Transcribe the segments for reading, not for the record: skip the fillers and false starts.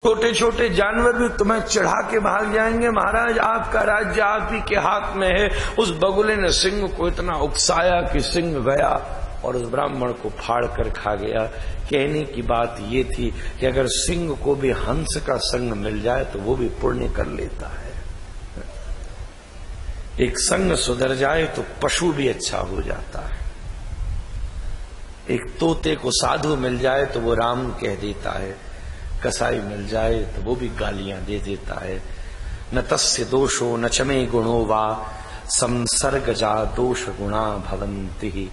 छोटे छोटे जानवर भी तुम्हें चढ़ा के भाग जाएंगे, महाराज आपका राज्य आप ही के हाथ में है। उस बगुले ने सिंह को इतना उकसाया कि सिंह गया और उस ब्राह्मण को फाड़ कर खा गया। कहने की बात ये थी कि अगर सिंह को भी हंस का संग मिल जाए तो वो भी पुण्य कर लेता है। एक संग सुधर जाए तो पशु भी अच्छा हो जाता है। एक तोते को साधु मिल जाए तो वो राम कह देता है, कसाई मिल जाए तो वो भी गालियां दे देता है। न तस्य दोषो न चमे गुणो वा संसर्ग जा दोष गुणा भवंति।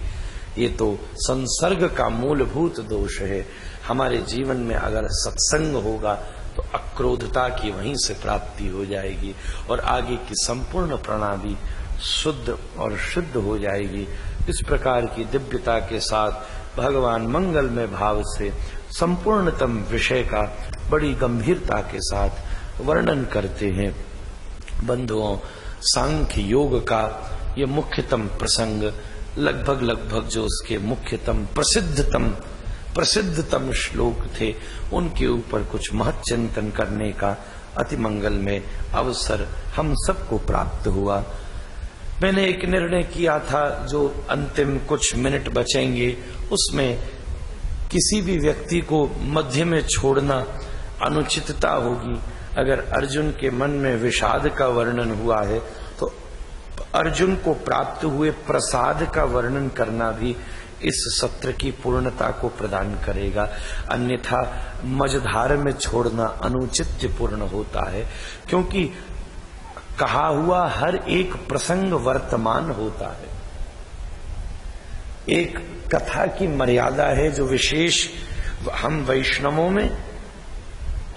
ये तो संसर्ग का मूलभूत दोष है। हमारे जीवन में अगर सत्संग होगा तो अक्रोधता की वहीं से प्राप्ति हो जाएगी और आगे की संपूर्ण प्रणाली शुद्ध और शुद्ध हो जाएगी। इस प्रकार की दिव्यता के साथ भगवान मंगलमय भाव से संपूर्णतम विषय का बड़ी गंभीरता के साथ वर्णन करते हैं। बंधुओं, सांख्य योग का ये मुख्यतम प्रसंग लगभग जो उसके मुख्यतम प्रसिद्धतम श्लोक थे उनके ऊपर कुछ महत् चिंतन करने का अति मंगलमय अवसर हम सबको प्राप्त हुआ। मैंने एक निर्णय किया था, जो अंतिम कुछ मिनट बचेंगे उसमें किसी भी व्यक्ति को मध्य में छोड़ना अनुचितता होगी। अगर अर्जुन के मन में विषाद का वर्णन हुआ है तो अर्जुन को प्राप्त हुए प्रसाद का वर्णन करना भी इस सत्र की पूर्णता को प्रदान करेगा। अन्यथा मझधार में छोड़ना अनुचित्यपूर्ण होता है, क्योंकि कहा हुआ हर एक प्रसंग वर्तमान होता है। एक कथा की मर्यादा है जो विशेष हम वैष्णवों में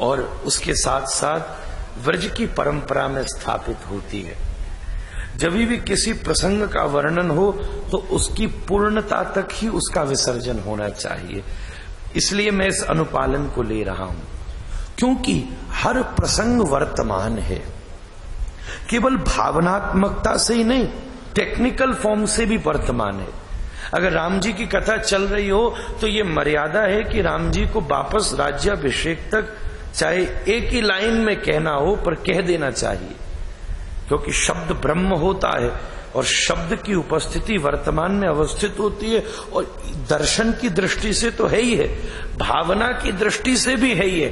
और उसके साथ साथ व्रज की परंपरा में स्थापित होती है। जब भी किसी प्रसंग का वर्णन हो तो उसकी पूर्णता तक ही उसका विसर्जन होना चाहिए। इसलिए मैं इस अनुपालन को ले रहा हूं, क्योंकि हर प्रसंग वर्तमान है। केवल भावनात्मकता से ही नहीं, टेक्निकल फॉर्म से भी वर्तमान है। अगर राम जी की कथा चल रही हो तो ये मर्यादा है कि राम जी को वापस राज्याभिषेक तक चाहे एक ही लाइन में कहना हो पर कह देना चाहिए, क्योंकि शब्द ब्रह्म होता है और शब्द की उपस्थिति वर्तमान में अवस्थित होती है। और दर्शन की दृष्टि से तो है ही है, भावना की दृष्टि से भी है ही है,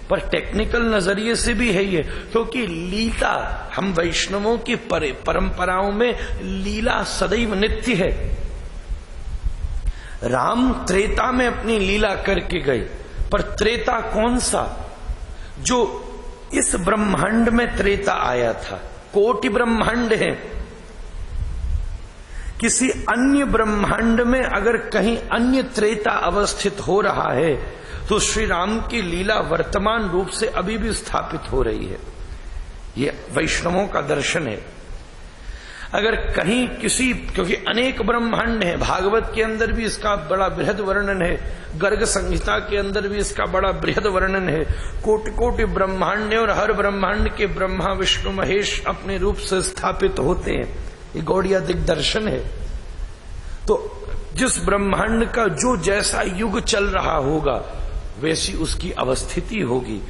पर टेक्निकल नजरिए से भी है ही है। क्योंकि लीला, हम वैष्णवों की परंपराओं में लीला सदैव नित्य है। राम त्रेता में अपनी लीला करके गए, पर त्रेता कौन सा? जो इस ब्रह्मांड में त्रेता आया था। कोटि ब्रह्मांड है, किसी अन्य ब्रह्मांड में अगर कहीं अन्य त्रेता अवस्थित हो रहा है तो श्री राम की लीला वर्तमान रूप से अभी भी स्थापित हो रही है। ये वैष्णवों का दर्शन है। अगर कहीं किसी, क्योंकि अनेक ब्रह्मांड है, भागवत के अंदर भी इसका बड़ा बृहद वर्णन है, गर्ग संहिता के अंदर भी इसका बड़ा बृहद वर्णन है। कोटि कोटि ब्रह्मांड और हर ब्रह्मांड के ब्रह्मा विष्णु महेश अपने रूप से स्थापित होते हैं। ये गौड़िया दिग्दर्शन है। तो जिस ब्रह्मांड का जो जैसा युग चल रहा होगा वैसी उसकी अवस्थिति होगी।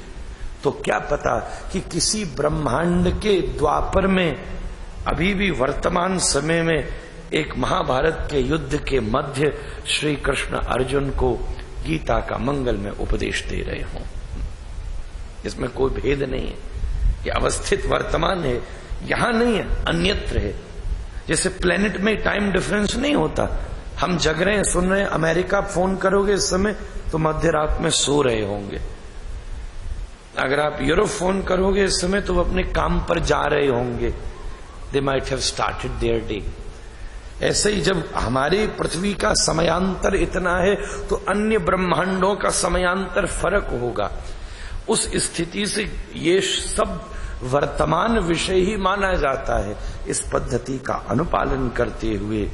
तो क्या पता कि किसी ब्रह्मांड के द्वापर में अभी भी वर्तमान समय में एक महाभारत के युद्ध के मध्य श्री कृष्ण अर्जुन को गीता का मंगल में उपदेश दे रहे हों। इसमें कोई भेद नहीं है, ये अवस्थित वर्तमान है, यहां नहीं है, अन्यत्र है। जैसे प्लेनेट में टाइम डिफरेंस नहीं होता, हम जग रहे हैं, सुन रहे हैं। अमेरिका फोन करोगे इस समय तो मध्य रात में सो रहे होंगे। अगर आप यूरोप फोन करोगे इस समय तो वो अपने काम पर जा रहे होंगे। They might have started their day. ऐसे ही जब हमारी पृथ्वी का समयांतर इतना है तो अन्य ब्रह्मांडों का समयांतर फर्क होगा। उस स्थिति से ये सब वर्तमान विषय ही माना जाता है। इस पद्धति का अनुपालन करते हुए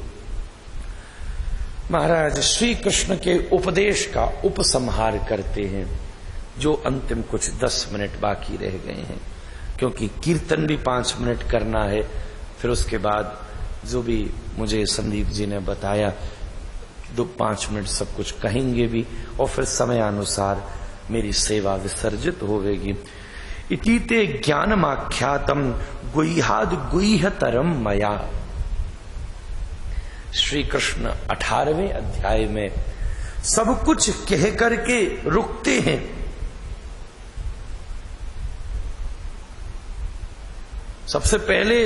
महाराज श्री कृष्ण के उपदेश का उपसंहार करते हैं, जो अंतिम कुछ 10 मिनट बाकी रह गए हैं। क्योंकि कीर्तन भी 5 मिनट करना है, फिर उसके बाद जो भी मुझे संदीप जी ने बताया 2-5 मिनट सब कुछ कहेंगे भी, और फिर समय अनुसार मेरी सेवा विसर्जित होवेगी। इतीते ज्ञानमाख्यातम गुह्याद गुह्यतरम मया। श्री कृष्ण 18वें अध्याय में सब कुछ कह करके रुकते हैं। सबसे पहले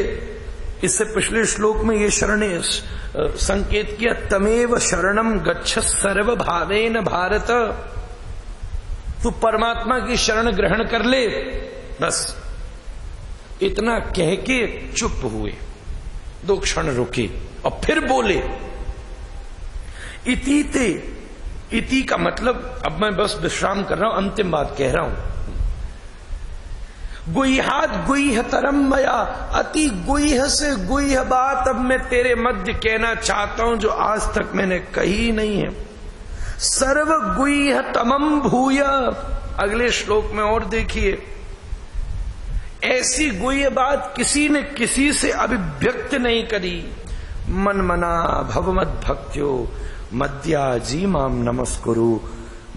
इससे पिछले श्लोक में ये शरण संकेत किया, तमेव शरणम गच्छ सर्व भावेन भारत। तू परमात्मा की शरण ग्रहण कर ले, बस इतना कह के चुप हुए, 2 क्षण रुके और फिर बोले इतीते। इति का मतलब, अब मैं बस विश्राम कर रहा हूं, अंतिम बात कह रहा हूं। गुह्याद गुह्यतरम मया, अति गुह्य से गुह्य बात अब मैं तेरे मध्य कहना चाहता हूं जो आज तक मैंने कही नहीं है। सर्व गुह्यतमम भूय, अगले श्लोक में और देखिए, ऐसी गुह्य बात किसी ने किसी से अभिव्यक्त नहीं करी। मन मना भवमद भक्त्यो मद्या जी माम नमस्कुरु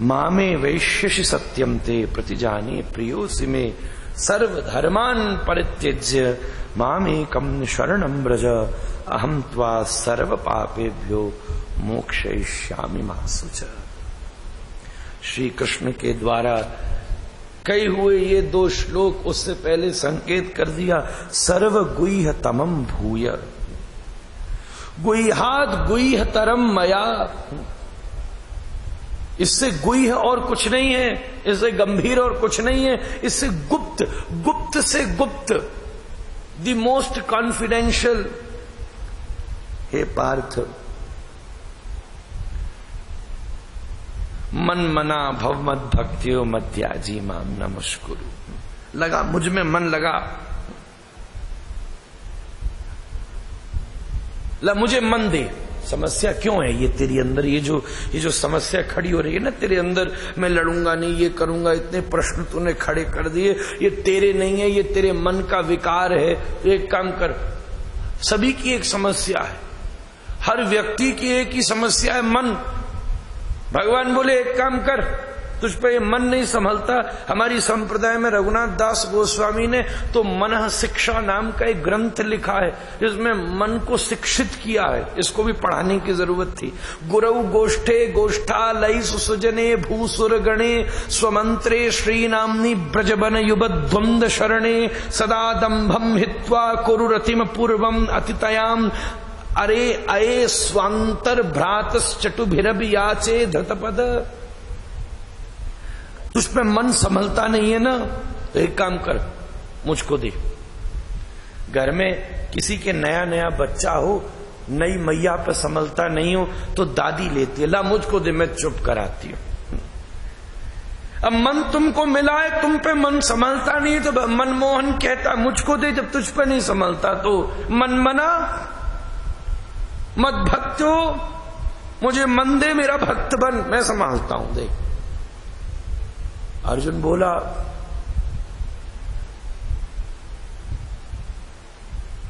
मामे वैश्यसि सत्यम ते प्रतिजाने प्रियोसि मे सर्वधर्मान परित्यज्य मामेकं शरणं व्रज अहं त्वा सर्व पापेभ्यो मोक्षयिष्यामि मा शुच। श्री कृष्ण के द्वारा कहे हुए ये 2 श्लोक उससे पहले संकेत कर दिया, सर्व गुह्यतमम भूय, गुह्याद गुह्यतरम मया। इससे गुह्य और कुछ नहीं है, इससे गंभीर और कुछ नहीं है, इससे गुप्त, गुप्त से गुप्त, द मोस्ट कॉन्फिडेंशियल। हे पार्थ, मन मना भवमद भक्तियो मध्याजी माम नमस्कुरु। लगा मुझ में मन लगा, मुझे मन दे। समस्या क्यों है ये तेरी अंदर, ये जो समस्या खड़ी हो रही है ना तेरे अंदर, मैं लड़ूंगा नहीं, ये करूंगा, इतने प्रश्न तूने खड़े कर दिए, ये तेरे नहीं है, ये तेरे मन का विकार है। तो एक काम कर, सभी की एक समस्या है, हर व्यक्ति की एक ही समस्या है, मन। भगवान बोले एक काम कर, तुझ पे ये मन नहीं संभलता। हमारी संप्रदाय में रघुनाथ दास गोस्वामी ने तो मन शिक्षा नाम का एक ग्रंथ लिखा है, जिसमें मन को शिक्षित किया है। इसको भी पढ़ाने की जरूरत थी। गुरु गोष्ठे गोष्ठालय सुसुजने भूसुर गणे स्वमंत्रे श्री नामनी ब्रजबन युबद्वंद शरणे सदा दंभम हित्वा कुरुरतिम पूर्वम अतितयाम अरे अये स्वांतर भ्रात चटुभिरभ याचे धृतपद। तुझ पे मन संभलता नहीं है ना, तो एक काम कर, मुझको दे। घर में किसी के नया नया बच्चा हो, नई मैया पे संभलता नहीं हो, तो दादी लेती है, ला मुझको दे, मैं चुप कराती हूं। अब मन तुमको मिला है, तुम पे मन संभलता नहीं, तो मनमोहन कहता मुझको दे, जब तुझ पे नहीं संभलता तो मन मना मत भक्तो, मुझे मन दे, मेरा भक्त बन, मैं संभालता हूं। देख अर्जुन बोला,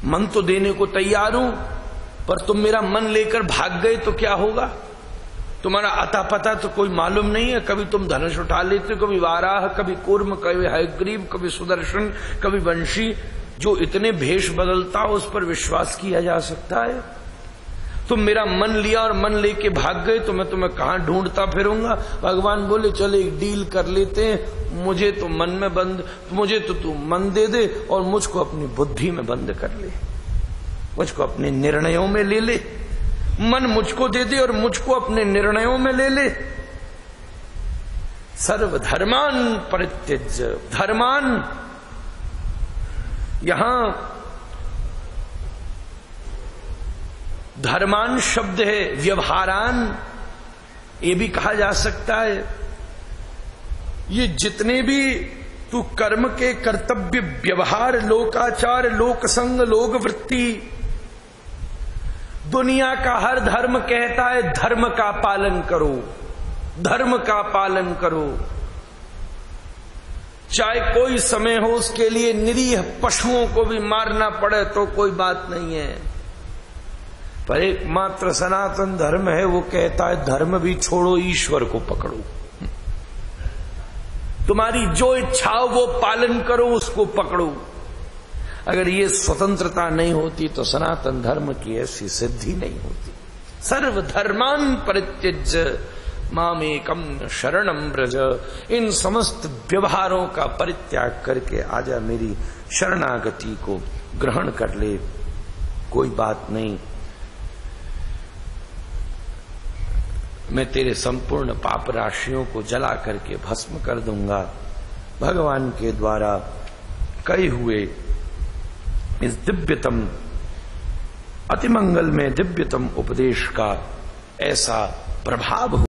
मन तो देने को तैयार हूं, पर तुम मेरा मन लेकर भाग गए तो क्या होगा? तुम्हारा अता पता तो कोई मालूम नहीं है। कभी तुम धनुष उठा लेते हो, कभी वाराह, कभी कूर्म, कभी हयग्रीव, कभी सुदर्शन, कभी वंशी। जो इतने भेष बदलता हो उस पर विश्वास किया जा सकता है? तुम मेरा मन लिया और मन लेके भाग गए तो मैं तुम्हें कहां ढूंढता फिरूंगा? भगवान बोले चलो एक डील कर लेते हैं, मुझे तो मन में बंद, मुझे तो तू मन दे दे और मुझको अपनी बुद्धि में बंद कर ले, मुझको अपने निर्णयों में ले ले। मन मुझको दे दे और मुझको अपने निर्णयों में ले ले। सर्वधर्मान परित्यज्य, धर्मान यहां धर्मान शब्द है, व्यवहारान ये भी कहा जा सकता है। ये जितने भी तू कर्म के कर्तव्य, व्यवहार, लोकाचार, लोकसंग, लोकवृत्ति, दुनिया का हर धर्म कहता है धर्म का पालन करो, धर्म का पालन करो। चाहे कोई समय हो उसके लिए निरीह पशुओं को भी मारना पड़े तो कोई बात नहीं है। पर एकमात्र सनातन धर्म है, वो कहता है धर्म भी छोड़ो, ईश्वर को पकड़ो। तुम्हारी जो इच्छा हो वो पालन करो, उसको पकड़ो। अगर ये स्वतंत्रता नहीं होती तो सनातन धर्म की ऐसी सिद्धि नहीं होती। सर्वधर्मान परित्यज्य मामेकम शरणम व्रज। इन समस्त व्यवहारों का परित्याग करके आजा, मेरी शरणागति को ग्रहण कर ले। कोई बात नहीं, मैं तेरे संपूर्ण पाप राशियों को जला करके भस्म कर दूंगा। भगवान के द्वारा कहे हुए इस दिव्यतम अतिमंगल में दिव्यतम उपदेश का ऐसा प्रभाव